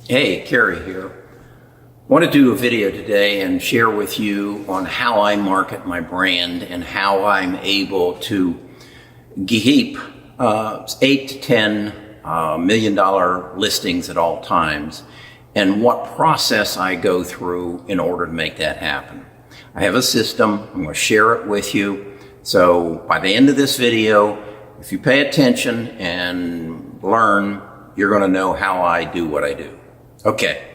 Hey, Kerry here. I want to do a video today and share with you on how I market my brand and how I'm able to keep 8 to 10 $1 million listings at all times, and what process I go through in order to make that happen. I have a system. I'm going to share it with you. So by the end of this video, if you pay attention and learn, you're going to know how I do what I do. Okay.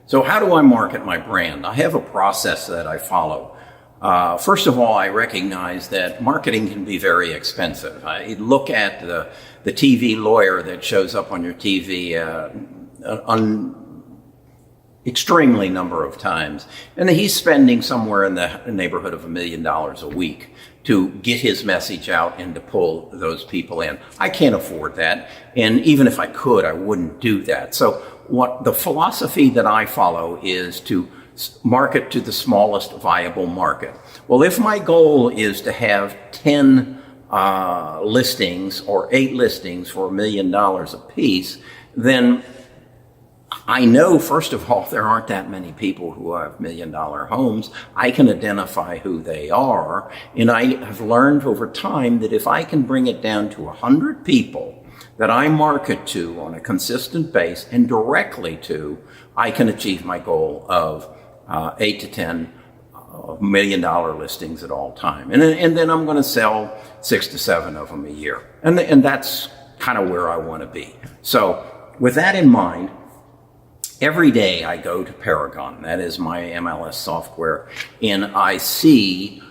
So how do I market my brand? I have a process that I follow. First of all, I recognize that marketing can be very expensive. I look at the TV lawyer that shows up on your TV extremely number of times, and he's spending somewhere in the neighborhood of $1 million a week to get his message out and to pull those people in. I can't afford that, and even if I could, I wouldn't do that. So what the philosophy that I follow is to market to the smallest viable market. Well, if my goal is to have 10 listings or 8 listings for $1 million a piece, then I know, first of all, there aren't that many people who have $1 million homes. I can identify who they are, and I have learned over time that if I can bring it down to 100 people that I market to on a consistent base and directly to, I can achieve my goal of 8 to 10 $1 million listings at all time. And then I'm going to sell 6 to 7 of them a year. And that's kind of where I want to be. So with that in mind, every day I go to Paragon, that is my MLS software, and I see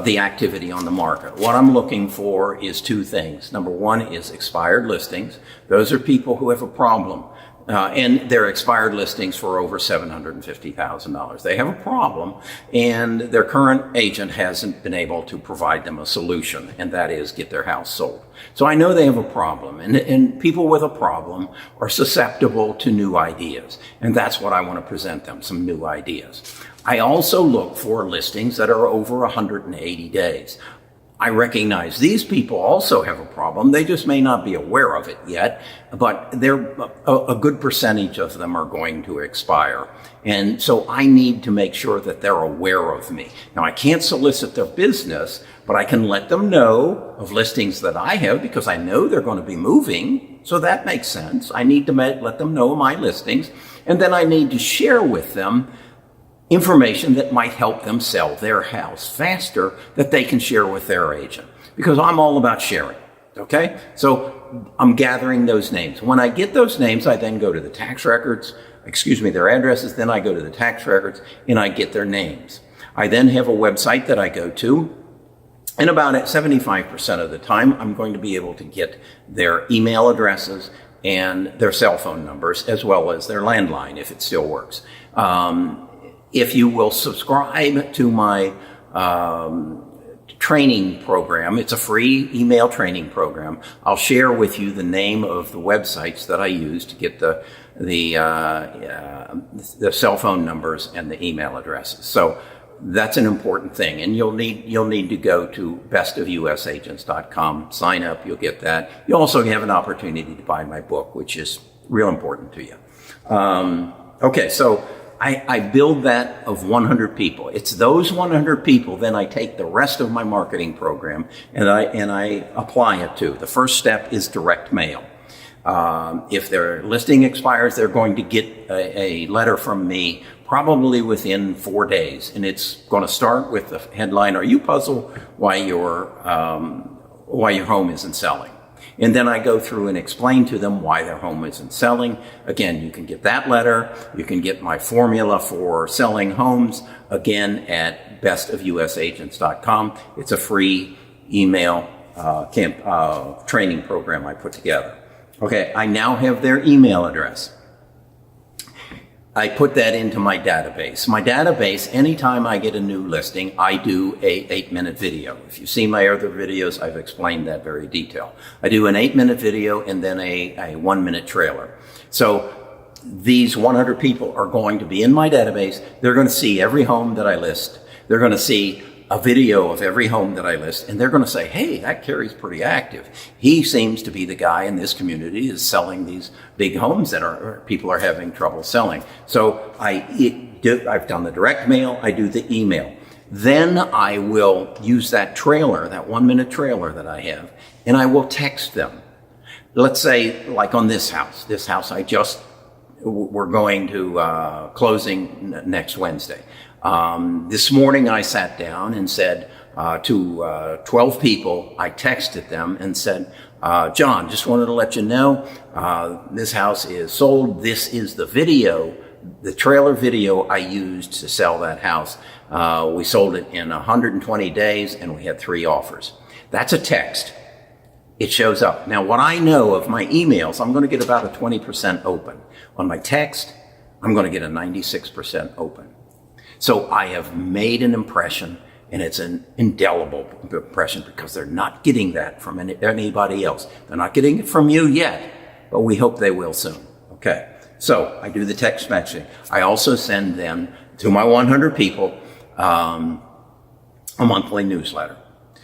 the activity on the market. What I'm looking for is 2 things. Number 1 is expired listings. Those are people who have a problem, and they're expired listings for over $750,000. They have a problem, and their current agent hasn't been able to provide them a solution, and that is get their house sold. So I know they have a problem, and people with a problem are susceptible to new ideas, and that's what I want to present them, some new ideas. I also look for listings that are over 180 days. I recognize these people also have a problem. They just may not be aware of it yet, but a good percentage of them are going to expire. And so I need to make sure that they're aware of me. Now, I can't solicit their business, but I can let them know of listings that I have because I know they're going to be moving. So that makes sense. I need to let them know of my listings. And then I need to share with them information that might help them sell their house faster that they can share with their agent, because I'm all about sharing. Okay, so I'm gathering those names. When I get those names, I then go to the tax records, their addresses, then I go to the tax records and I get their names. I then have a website that I go to, and about 75% of the time I'm going to be able to get their email addresses and their cell phone numbers, as well as their landline if it still works. If you will subscribe to my training program, it's a free email training program. I'll share with you the name of the websites that I use to get the cell phone numbers and the email addresses. So that's an important thing, and you'll need to go to bestofusagents.com, sign up, you'll get that. You also have an opportunity to buy my book, which is real important to you. Okay, so I build that of 100 people. It's those 100 people, then I take the rest of my marketing program and I apply it to. The first step is direct mail. If their listing expires, they're going to get a letter from me probably within 4 days. And it's going to start with the headline, "Are you puzzled why your home isn't selling?" And then I go through and explain to them why their home isn't selling. Again, you can get that letter. You can get my formula for selling homes, again, at bestofusagents.com. It's a free email training program I put together. Okay, I now have their email address. I put that into my database. My database, anytime I get a new listing, I do a 8-minute video. If you've seen my other videos, I've explained that very detail. I do an 8-minute video and then a 1-minute trailer. So these 100 people are going to be in my database. They're going to see every home that I list. They're going to see a video of every home that I list, and they're going to say, hey, that Kerry's pretty active. He seems to be the guy in this community is selling these big homes that people are having trouble selling. So I've done the direct mail, I do the email. Then I will use that trailer, that 1-minute trailer that I have, and I will text them. Let's say, like on this house we're going to closing next Wednesday. This morning I sat down and said to 12 people, I texted them and said, John, just wanted to let you know, this house is sold. This is the video, the trailer video I used to sell that house. We sold it in 120 days and we had 3 offers. That's a text. It shows up. Now, what I know of my emails, I'm going to get about a 20% open. On my text, I'm going to get a 96% open. So I have made an impression, and it's an indelible impression because they're not getting that from anybody else. They're not getting it from you yet, but we hope they will soon. Okay. So I do the text messaging. I also send them to my 100 people a monthly newsletter.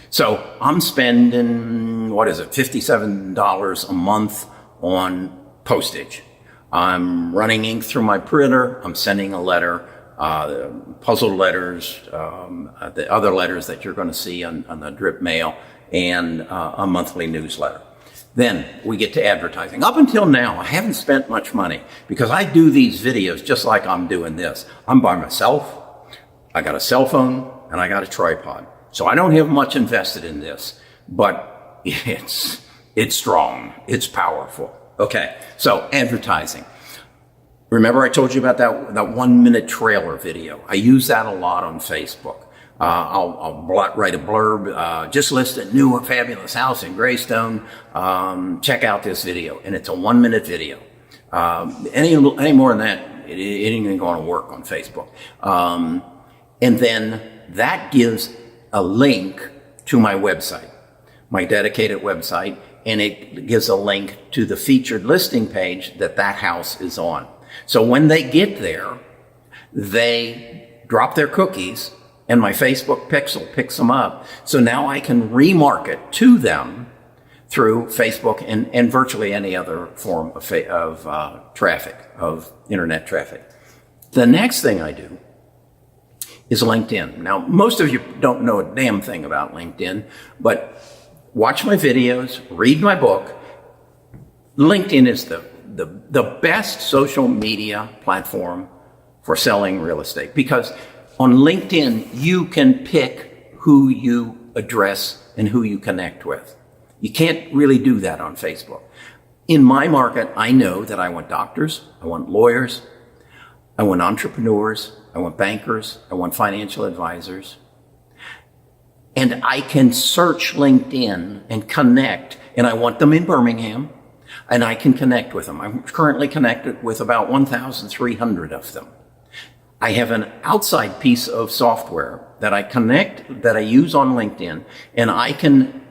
So I'm spending, $57 a month on postage. I'm running ink through my printer. I'm sending a letter, puzzle letters, the other letters that you're going to see on the drip mail, and a monthly newsletter. Then we get to advertising. Up until now, I haven't spent much money because I do these videos just like I'm doing this. I'm by myself. I got a cell phone and I got a tripod. So I don't have much invested in this, but it's strong. It's powerful. Okay. So advertising. Remember I told you about that 1-minute trailer video. I use that a lot on Facebook. I'll write a blurb, just list a new fabulous house in Greystone. Check out this video. And it's a 1-minute video. Any more than that, it ain't even going to work on Facebook. And then that gives a link to my website, my dedicated website, and it gives a link to the featured listing page that house is on. So when they get there, they drop their cookies and my Facebook pixel picks them up. So now I can remarket to them through Facebook and virtually any other form of traffic, of internet traffic. The next thing I do is LinkedIn. Now, most of you don't know a damn thing about LinkedIn, but watch my videos, read my book. LinkedIn is the best social media platform for selling real estate because on LinkedIn, you can pick who you address and who you connect with. You can't really do that on Facebook. In my market, I know that I want doctors, I want lawyers, I want entrepreneurs, I want bankers, I want financial advisors. And I can search LinkedIn and connect, and I want them in Birmingham, and I can connect with them. I'm currently connected with about 1,300 of them. I have an outside piece of software that I use on LinkedIn, and I can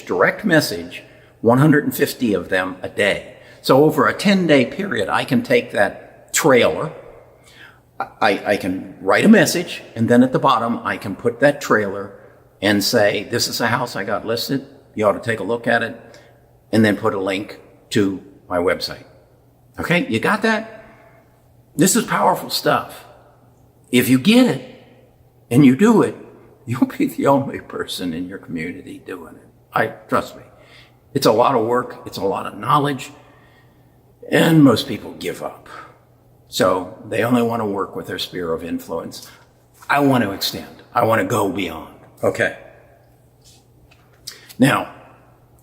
direct message 150 of them a day. So over a 10-day period, I can take that trailer, I can write a message, and then at the bottom, I can put that trailer and say, this is a house I got listed. You ought to take a look at it, and then put a link to my website. Okay, you got that? This is powerful stuff. If you get it and you do it, you'll be the only person in your community doing it. Trust me. It's a lot of work. It's a lot of knowledge. And most people give up. So they only want to work with their sphere of influence. I want to extend. I want to go beyond. Okay. Now,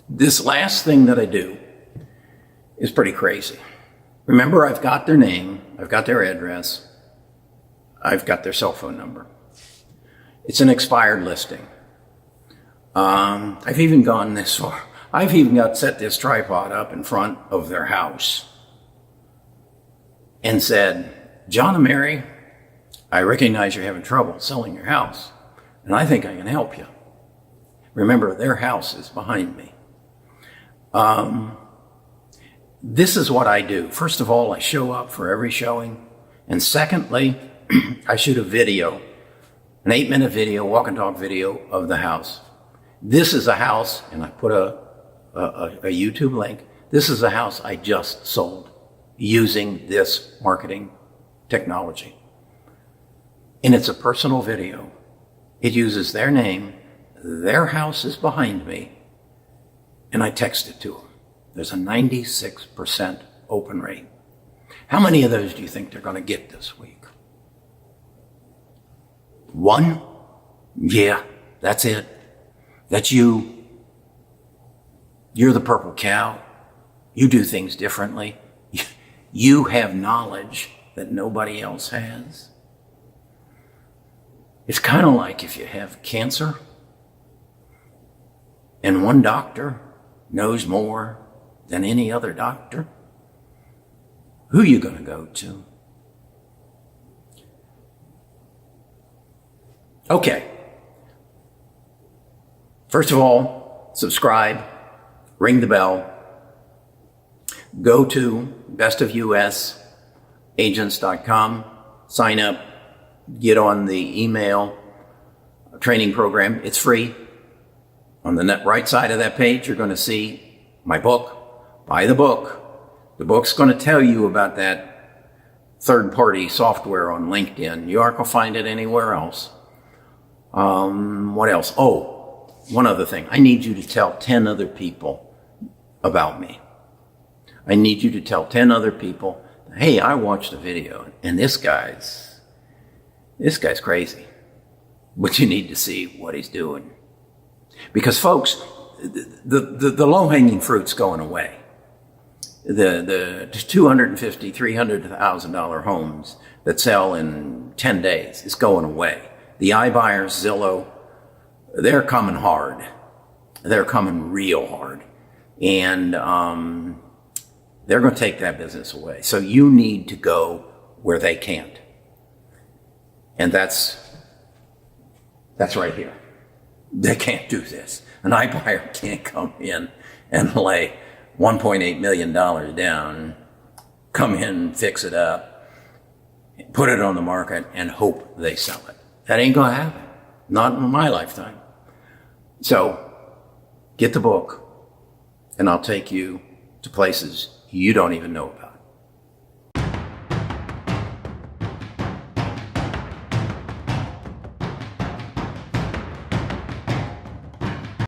this last thing that I do is pretty crazy. Remember, I've got their name, I've got their address, I've got their cell phone number. It's an expired listing. I've even gone this far. I've even set this tripod up in front of their house and said, John and Mary, I recognize you're having trouble selling your house, and I think I can help you. Remember, their house is behind me. This is what I do. First of all, I show up for every showing. And secondly, I shoot a video an 8-minute video, walk and talk video of the house. This is a house, and I put a YouTube link. This is a house I just sold using this marketing technology. And it's a personal video. It uses their name. Their house is behind me. And I text it to them. There's a 96% open rate. How many of those do you think they're going to get this week? 1? Yeah, that's it. That's you. You're the purple cow. You do things differently. You have knowledge that nobody else has. It's kind of like if you have cancer and one doctor knows more than any other doctor. Who are you going to go to? Okay. First of all, subscribe, ring the bell, go to bestofusagents.com, sign up, get on the email training program. It's free. On the right side of that page, you're going to see my book. Buy the book. The book's going to tell you about that third-party software on LinkedIn. You aren't going to find it anywhere else. What else? Oh, one other thing. I need you to tell 10 other people about me. I need you to tell 10 other people, hey, I watched the video, and this guy's crazy. But you need to see what he's doing. Because, folks, the low-hanging fruit's going away. The $250,000, $300,000 homes that sell in 10 days is going away. The iBuyers, Zillow, they're coming hard. They're coming real hard. And they're going to take that business away. So you need to go where they can't. And that's right here. They can't do this. An iBuyer can't come in and lay $1.8 million down, come in, fix it up, put it on the market, and hope they sell it. That ain't going to happen. Not in my lifetime. So get the book, and I'll take you to places you don't even know about.